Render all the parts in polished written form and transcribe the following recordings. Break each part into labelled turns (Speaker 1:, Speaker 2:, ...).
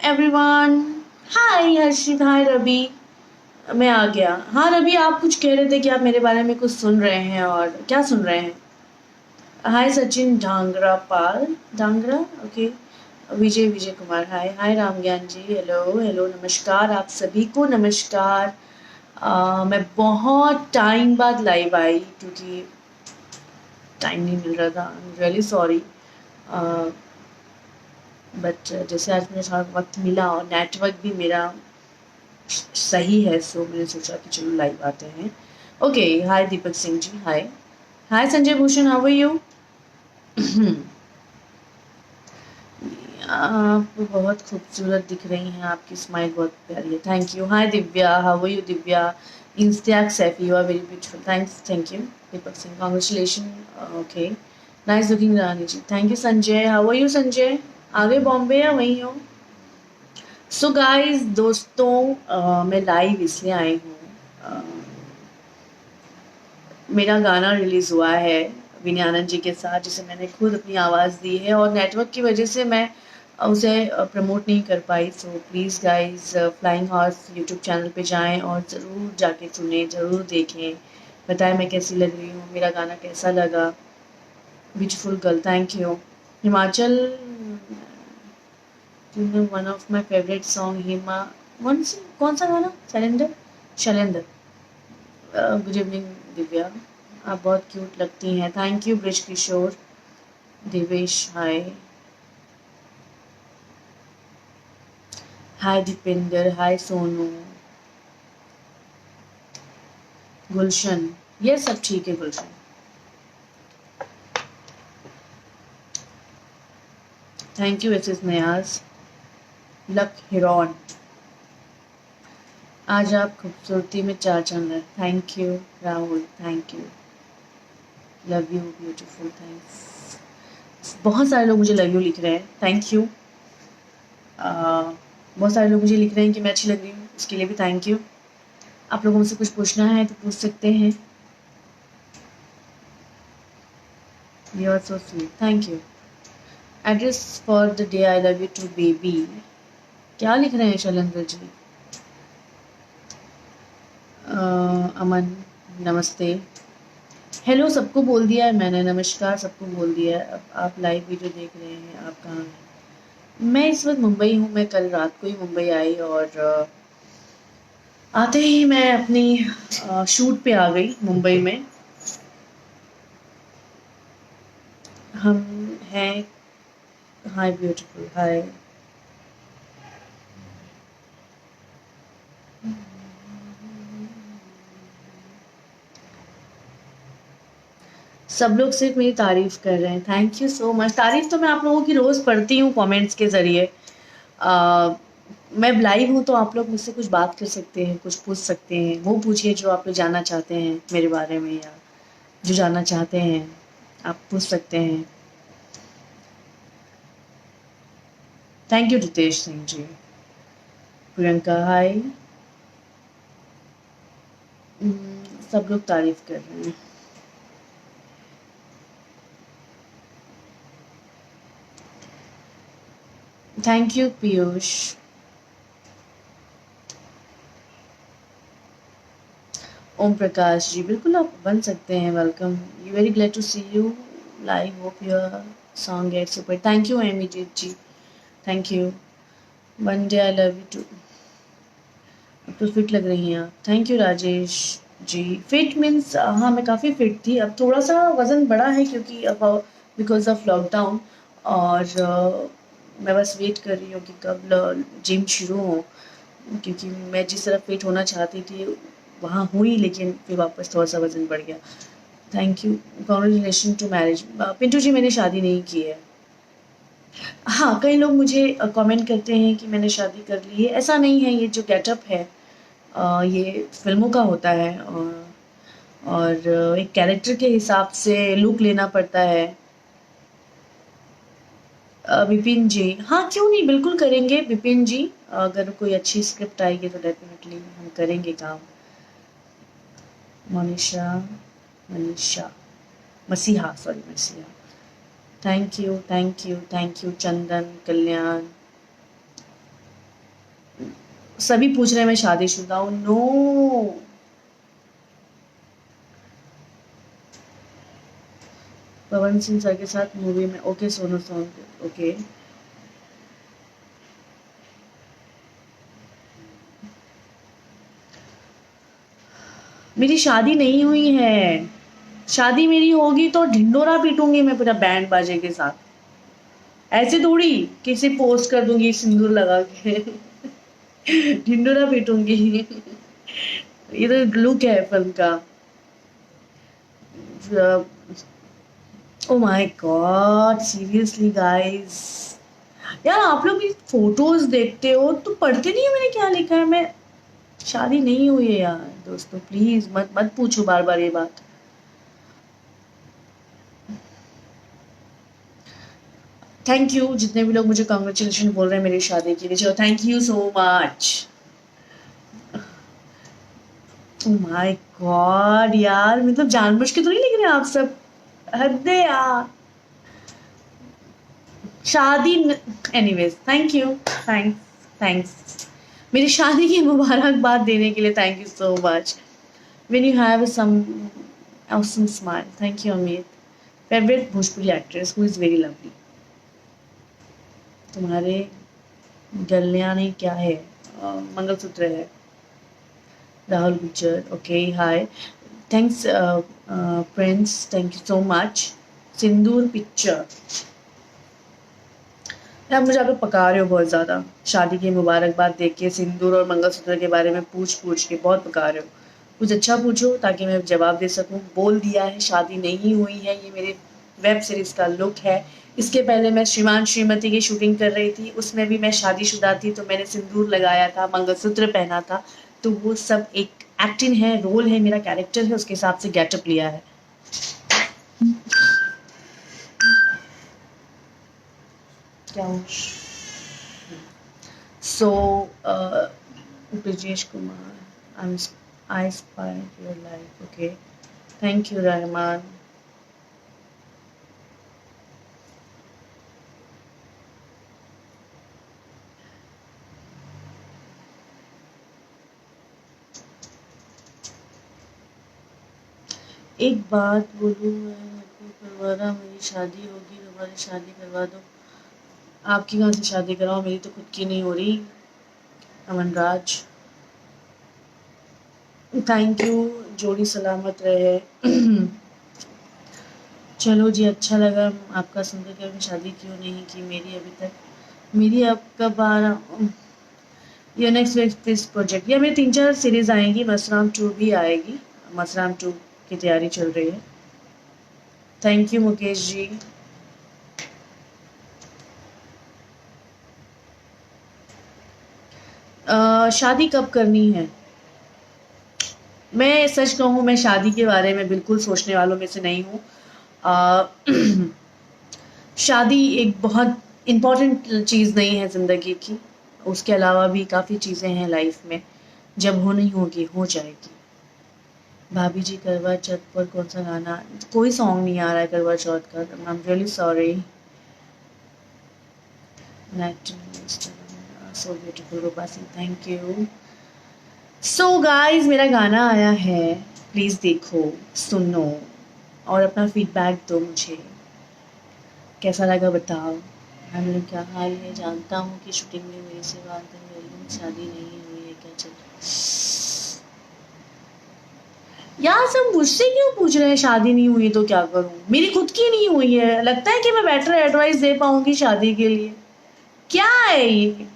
Speaker 1: Everyone. हाय हर्षित, हाय रवि। मैं आ गया। हाँ रवि, आप कुछ कह रहे थे कि आप मेरे बारे में कुछ सुन रहे हैं, और क्या सुन रहे हैं? हाय सचिन ढांगरा पाल, ढांगरा, ओके। विजय विजय कुमार, हाय हाय राम ज्ञान जी, हेलो हेलो, नमस्कार आप सभी को, नमस्कार। मैं बहुत टाइम बाद लाइव आई क्योंकि टाइम नहीं मिल रहा था। I am really sorry, but जैसे आज मुझे थोड़ा वक्त मिला और नेटवर्क भी मेरा सही है, सो मैंने सोचा कि चलो लाइव आते हैं। Okay, hi Deepak Singh ji, hi hi Sanjay Bhushan, how are you? आप बहुत खूबसूरत दिख रही हैं, आपकी स्माइल बहुत प्यारी है, thank you. Hi Divya, how are you Divya? Ishtiyaq Saifi, you are very beautiful, thanks, thank you. Deepak Singh, congratulation, okay, nice looking Rani ji, thank you. Sanjay, how are you Sanjay? आगे बॉम्बे या वहीं हो? सो गाइस, दोस्तों, मैं लाइव इसलिए आई हूँ, मेरा गाना रिलीज़ हुआ है विनय आनंद जी के साथ, जिसे मैंने खुद अपनी आवाज़ दी है, और नेटवर्क की वजह से मैं उसे प्रमोट नहीं कर पाई। So please guys, flying horse YouTube channel पे जाएं और ज़रूर जाके सुनें, ज़रूर देखें, बताएं मैं कैसी लग रही हूँ, मेरा गाना कैसा लगा। Beautiful girl, thank you. Himachal, one of my favourite song Hima, कौन सा गाना? शैलेंद्र, शैलेंद्र। गुड इवनिंग दिव्या, आप बहुत क्यूट लगती हैं, thank you. Brij Kishore, Devesh, hi hi Dipendra, hi Sonu, Gulshan, ये सब ठीक है Gulshan. Thank you S S Niyaz, लक हिरॉन, आज आप खूबसूरती में चार चांद है, thank you Rahul, thank you, love you beautiful, thanks. बहुत सारे लोग मुझे लव यू लिख रहे हैं, थैंक यू। बहुत सारे लोग मुझे लिख रहे हैं कि मैं अच्छी लग रही हूँ, उसके लिए भी थैंक यू। आप लोगों से कुछ पूछना है तो पूछ सकते हैं। You are so sweet, thank you. Address for the day I love you too baby, क्या लिख रहे हैं शैलेंद्र जी? अमन, नमस्ते, हेलो सबको बोल दिया है मैंने, नमस्कार सबको बोल दिया है। अब आप लाइव वीडियो देख रहे हैं, आप कहाँ हैं? मैं इस वक्त मुंबई हूँ, मैं कल रात को ही मुंबई आई, और आते ही मैं अपनी शूट पे आ गई मुंबई में। हम हैं, हाय ब्यूटीफुल, हाय। सब लोग सिर्फ मेरी तारीफ कर रहे हैं, थैंक यू सो मच। तारीफ तो मैं आप लोगों की रोज पढ़ती हूँ कमेंट्स के जरिए। मैं लाइव हूँ तो आप लोग मुझसे कुछ बात कर सकते हैं, कुछ पूछ सकते हैं, वो पूछिए जो आप लोग जानना चाहते हैं मेरे बारे में, या जो जानना चाहते हैं आप पूछ सकते हैं। Thank you Ritesh Singh ji. Priyanka, hi. सब लोग तारीफ कर रहे हैं, थैंक यू पीयूष। ओम प्रकाश जी, बिल्कुल आप बन सकते हैं, welcome, you very glad to see you live, hope your song get super, thank you Amy ji, thank you. One day I love you too, अब तो फिट लग रही हैं आप, thank you Rajesh ji. Fit means, हाँ मैं काफ़ी फिट थी, अब थोड़ा सा वज़न बढ़ा है क्योंकि अब बिकॉज ऑफ लॉकडाउन, और मैं बस वेट कर रही हूँ कि कब जिम शुरू हो, क्योंकि मैं जिस तरह फिट होना चाहती थी वहाँ हुई, लेकिन फिर वापस थोड़ा सा वज़न बढ़ गया। Thank you, congratulation to marriage. Pintu ji, मैंने शादी नहीं की है। हाँ, कई लोग मुझे कमेंट करते हैं कि मैंने शादी कर ली है, ऐसा नहीं है, ये जो गेटअप है ये फिल्मों का होता है, और एक कैरेक्टर के हिसाब से लुक लेना पड़ता है। विपिन जी, हाँ क्यों नहीं, बिल्कुल करेंगे विपिन जी, अगर कोई अच्छी स्क्रिप्ट आएगी तो डेफिनेटली हम करेंगे काम। Manisha, Manisha Masiha, sorry Masiha, thank you thank you thank you. Chandan, Kalyan, सभी पूछ रहे हैं मैं शादीशुदा हूँ। नो, पवन सिंह सर के साथ मूवी में। ओके सोनू सोन। ओके, मेरी शादी नहीं हुई है। शादी मेरी होगी तो ढिंडोरा पीटूंगी मैं पूरा बैंड बाजे के साथ। ऐसे थोड़ी किसी पोस्ट कर दूंगी सिंदूर लगा के। ढिंडोरा पीटूंगी। ये तो लुक है फिल्म का। ओ माय गॉड, सीरियसली गाइस। यार आप लोग मेरी फोटोज देखते हो तो पढ़ते नहीं हो मैंने क्या लिखा है। मैं शादी नहीं हुई है यार दोस्तों, प्लीज मत मत पूछो बार बार ये बात। थैंक यू जितने भी लोग मुझे कॉन्ग्रेचुलेशन बोल रहे हैं मेरी शादी के लिए, चलो thank you so much. O my God यार, मतलब जानबूझ के तो नहीं लिख रहे आप सब, हद है यार। शादी, anyways thank you, thanks thanks. मेरी शादी की मुबारकबाद देने के लिए thank you so much. When you have some awesome smile, thank you Amit. Favourite Bhojpuri actress who is very lovely. तुम्हारे गलियाने क्या है? मंगलसूत्र है। Rahul Gujjar, okay hi, thanks Prince, thank you so much. Sindoor picture, आप मुझे आप पका रहे हो बहुत ज़्यादा। शादी की मुबारकबाद देख के सिंदूर और मंगलसूत्र के बारे में पूछ पूछ के बहुत पका रहे हो। कुछ अच्छा पूछो ताकि मैं जवाब दे सकूं। बोल दिया है शादी नहीं हुई है, ये मेरे वेब सीरीज़ का लुक है। इसके पहले मैं श्रीमान श्रीमती की शूटिंग कर रही थी, उसमें भी मैं शादीशुदा थी तो मैंने सिंदूर लगाया था, मंगलसूत्र पहना था। तो वो सब एक एक्टिंग है, रोल है, मेरा कैरेक्टर है, उसके हिसाब से गेटअप लिया है। क्या So, Brijesh Kumar, I inspired your life. Okay, thank you, Rahman. एक बात बोलूँ मैं, करवाना, मेरी शादी होगी तो हमारी शादी करवा दो। आपकी कहाँ से शादी कराओ, मेरी तो खुद की नहीं हो रही। अमन राज, थैंक यू, जोड़ी सलामत रहे। चलो जी, अच्छा लगा आपका सुनकर कि अभी शादी क्यों नहीं की मेरी अभी तक। मेरी अब कब आ रहा, ये नेक्स्ट वेब दिस प्रोजेक्ट, या मेरी 3-4 सीरीज आएंगी, मसराम 2 भी आएगी। मसराम 2 की तैयारी चल रही है। Thank you Mukesh ji. शादी कब करनी है? मैं सच कहूँ, मैं शादी के बारे में बिल्कुल सोचने वालों में से नहीं हूँ। शादी एक बहुत इम्पॉर्टेंट चीज़ नहीं है ज़िंदगी की। उसके अलावा भी काफ़ी चीज़ें हैं लाइफ में, जब होनी होगी हो जाएगी। भाभी जी करवा चौथ पर कौन सा गाना? कोई सॉन्ग नहीं आ रहा है करवा चौथ का, I am really sorry. So beautiful Rupa Singh, thank you. So guys, मेरा गाना आया है, प्लीज़ देखो, सुनो और अपना फीडबैक दो मुझे। कैसा लगा बताओ। हाँ मेरा क्या हाल है, जानता हूँ कि शूटिंग में मेरे से बात कर रही हूँ, शादी नहीं हुई है, क्या चल रहा है? यार सब मुझसे क्यों पूछ रहे हैं शादी नहीं हुई तो क्या करूँ? मेरी खुद की नहीं हुई है, लगता है कि मैं बेटर एडवाइस दे पाऊंगी शादी के लिए? क्या है ये?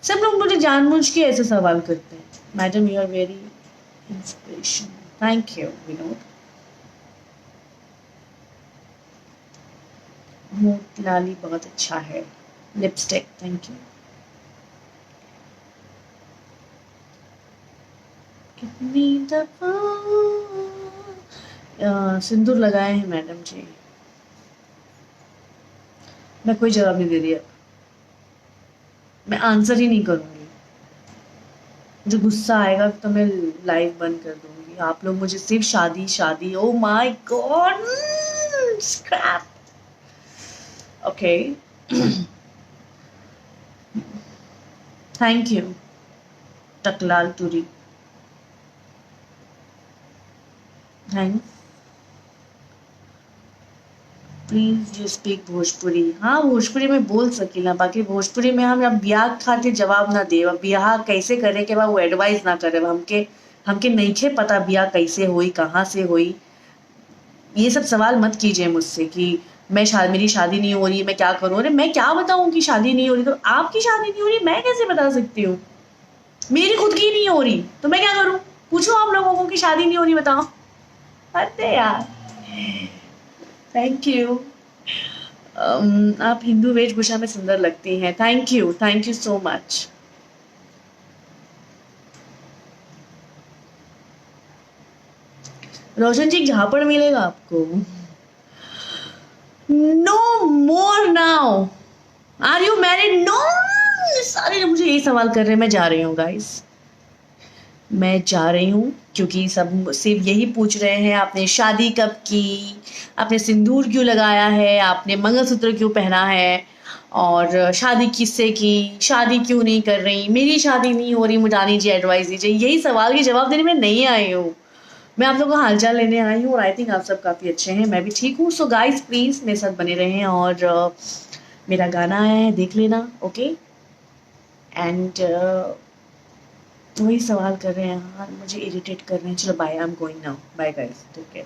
Speaker 1: सब लोग मुझे जानबूझ के ऐसे सवाल करते हैं। Madam you are very inspiration, thank you Vinod. मोतीलाली बहुत अच्छा है। Lipstick, thank you. कितनी दफा सिंदूर लगाए हैं मैडम जी। मैं कोई जवाब नहीं दे रही अब, मैं आंसर ही नहीं करूंगी। मुझे गुस्सा आएगा तो मैं लाइव बंद कर दूंगी। आप लोग मुझे सिर्फ शादी शादी, oh my god, scrap. Okay, thank you टकलाल तुरी, thanks. Please you speak Bhojpuri. हाँ भोजपुरी में बोल सकीला, बाकी भोजपुरी में हम अब ब्याह खातिर जवाब ना दे, ब्याह कैसे करे के बा वो एडवाइस ना करे, हमके हमके नइखे पता ब्याह कैसे होई, कहाँ से होई। ये सब सवाल मत कीजिए मुझसे कि मेरी शादी नहीं हो रही, मैं क्या करूं। अरे मैं क्या बताऊं कि शादी नहीं हो रही, तो आपकी शादी नहीं हो रही मैं कैसे बता सकती हूँ। मेरी खुद की नहीं हो रही तो मैं क्या करूं। पूछो आप लोगों को कि शादी नहीं हो रही, बताओ। अरे यार, थैंक यू। आप हिंदू वेशभूषा में सुंदर लगती हैं, thank you so much. Roshan ji झापड़ मिलेगा आपको। No more now. Are you married? No. सारे लोग मुझे यही सवाल कर रहे हैं। मैं जा रही हूँ गाइस, मैं जा रही हूँ, क्योंकि सब सिर्फ यही पूछ रहे हैं आपने शादी कब की, आपने सिंदूर क्यों लगाया है, आपने मंगलसूत्र क्यों पहना है, और शादी किससे की, शादी क्यों नहीं कर रही, मेरी शादी नहीं हो रही, मुझे जी एडवाइस दीजिए। यही सवाल के जवाब देने में नहीं आई हूँ। मैं आप लोगों का हालचाल लेने आई हूँ, और आई थिंक आप सब काफ़ी अच्छे हैं, मैं भी ठीक हूँ। सो गाइस प्लीज़ मेरे साथ बने रहें, और मेरा गाना आया है, देख लेना। ओके एंड वही सवाल कर रहे हैं, हाँ मुझे इरिटेट कर रहे हैं। चलो bye, I am going now, bye guys, take care.